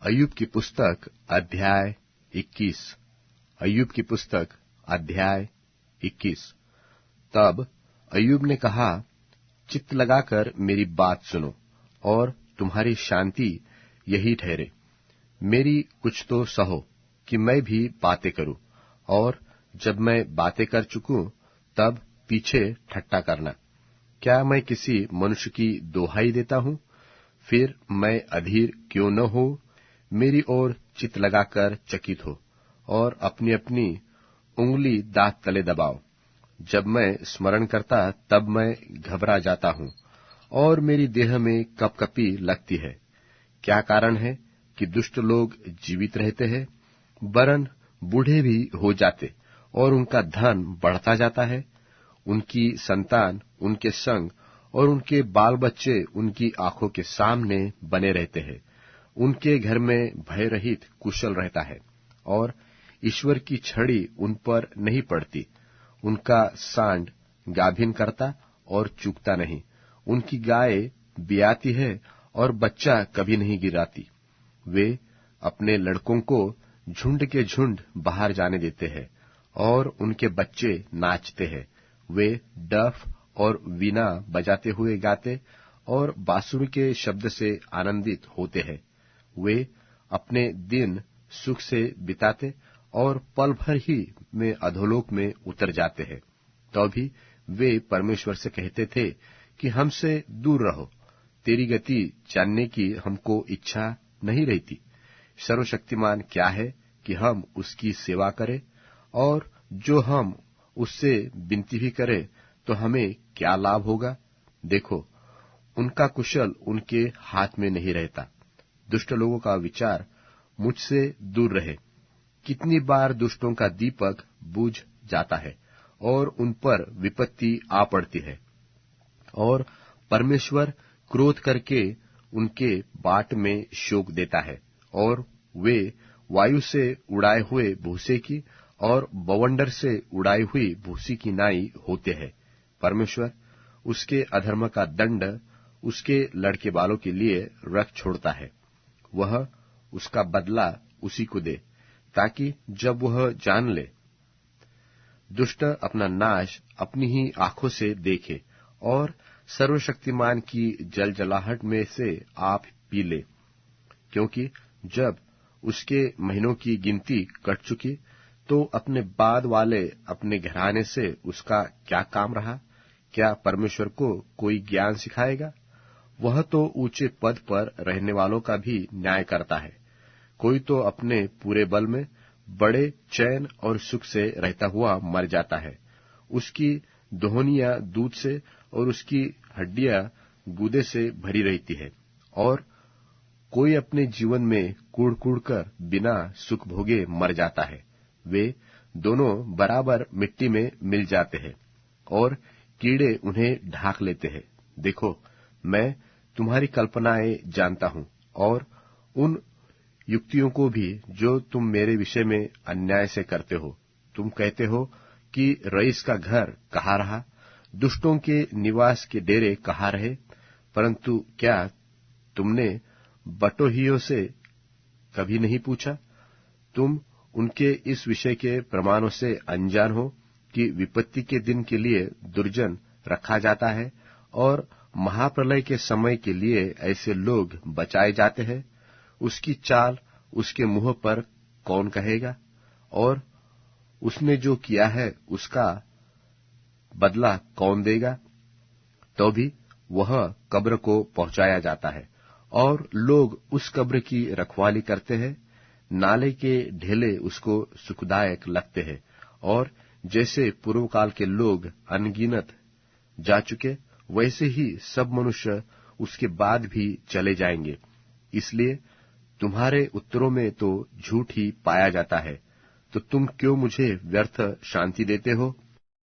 अय्यूब की पुस्तक अध्याय 21। अय्यूब की पुस्तक अध्याय 21। तब अय्यूब ने कहा, चित्त लगाकर मेरी बात सुनो और तुम्हारी शांति यही ठहरे। मेरी कुछ तो सहो कि मैं भी बातें करूं, और जब मैं बातें कर चुकूं तब पीछे ठट्टा करना। क्या मैं किसी मनुष्य की दोहाई देता हूं? फिर मैं अधीर क्यों न हो? मेरी ओर चित्त लगाकर चकित हो और अपनी अपनी उंगली दांत तले दबाओ। जब मैं स्मरण करता तब मैं घबरा जाता हूं और मेरी देह में कपकपी लगती है। क्या कारण है कि दुष्ट लोग जीवित रहते हैं, वरन बूढ़े भी हो जाते और उनका धन बढ़ता जाता है। उनकी संतान उनके संग और उनके बाल बच्चे उनकी आंखों के सामने बने रहते हैं। उनके घर में भय रहित कुशल रहता है और ईश्वर की छड़ी उन पर नहीं पड़ती। उनका सांड गाभिन करता और चूकता नहीं। उनकी गाय बियाती है और बच्चा कभी नहीं गिराती। वे अपने लड़कों को झुंड के झुंड बाहर जाने देते हैं और उनके बच्चे नाचते हैं। वे डफ और वीणा बजाते हुए गाते और बांसुरी के शब्द से आनंदित होते हैं। वे अपने दिन सुख से बिताते और पल भर ही में अधोलोक में उतर जाते हैं। तो भी वे परमेश्वर से कहते थे कि हमसे दूर रहो, तेरी गति जानने की हमको इच्छा नहीं रहती। सर्वशक्तिमान क्या है कि हम उसकी सेवा करें, और जो हम उससे विनती भी करें तो हमें क्या लाभ होगा? देखो, उनका कुशल उनके हाथ में नहीं रहता। दुष्ट लोगों का विचार मुझसे दूर रहे। कितनी बार दुष्टों का दीपक बुझ जाता है और उन पर विपत्ति आ पड़ती है, और परमेश्वर क्रोध करके उनके बाट में शोक देता है, और वे वायु से उड़ाए हुए भूसे की और बवंडर से उड़ाई हुई भूसी की नाई होते हैं। परमेश्वर उसके अधर्म का दंड उसके लड़के बालों के लिए रख छोड़ता है। वह उसका बदला उसी को दे, ताकि जब वह जान ले, दुष्ट अपना नाश अपनी ही आंखों से देखे और सर्वशक्तिमान की जलजलाहट में से आप पी ले। क्योंकि जब उसके महीनों की गिनती कट चुकी तो अपने बाद वाले अपने घराने से उसका क्या काम रहा? क्या परमेश्वर को कोई ज्ञान सिखाएगा? वह तो ऊंचे पद पर रहने वालों का भी न्याय करता है। कोई तो अपने पूरे बल में बड़े चैन और सुख से रहता हुआ मर जाता है। उसकी दोहनियां दूध से और उसकी हड्डियां गूदे से भरी रहती है। और कोई अपने जीवन में कूड़ कूड़ कर बिना सुख भोगे मर जाता है। वे दोनों बराबर मिट्टी में मिल जाते हैं और कीड़े उन्हें ढांक लेते हैं। देखो, मैं तुम्हारी कल्पनाएं जानता हूं और उन युक्तियों को भी जो तुम मेरे विषय में अन्याय से करते हो। तुम कहते हो कि रईस का घर कहाँ रहा, दुष्टों के निवास के डेरे कहाँ रहे? परंतु क्या तुमने बटोहियों से कभी नहीं पूछा? तुम उनके इस विषय के प्रमाणों से अनजान हो कि विपत्ति के दिन के लिए दुर्जन रखा जाता है और महाप्रलय के समय के लिए ऐसे लोग बचाए जाते हैं। उसकी चाल उसके मुंह पर कौन कहेगा? और उसने जो किया है उसका बदला कौन देगा? तो भी वह कब्र को पहुंचाया जाता है और लोग उस कब्र की रखवाली करते हैं। नाले के ढेले उसको सुखदायक लगते हैं, और जैसे पूर्व काल के लोग अनगिनत जा चुके, वैसे ही सब मनुष्य उसके बाद भी चले जाएंगे। इसलिए तुम्हारे उत्तरों में तो झूठ ही पाया जाता है। तो तुम क्यों मुझे व्यर्थ शांति देते हो?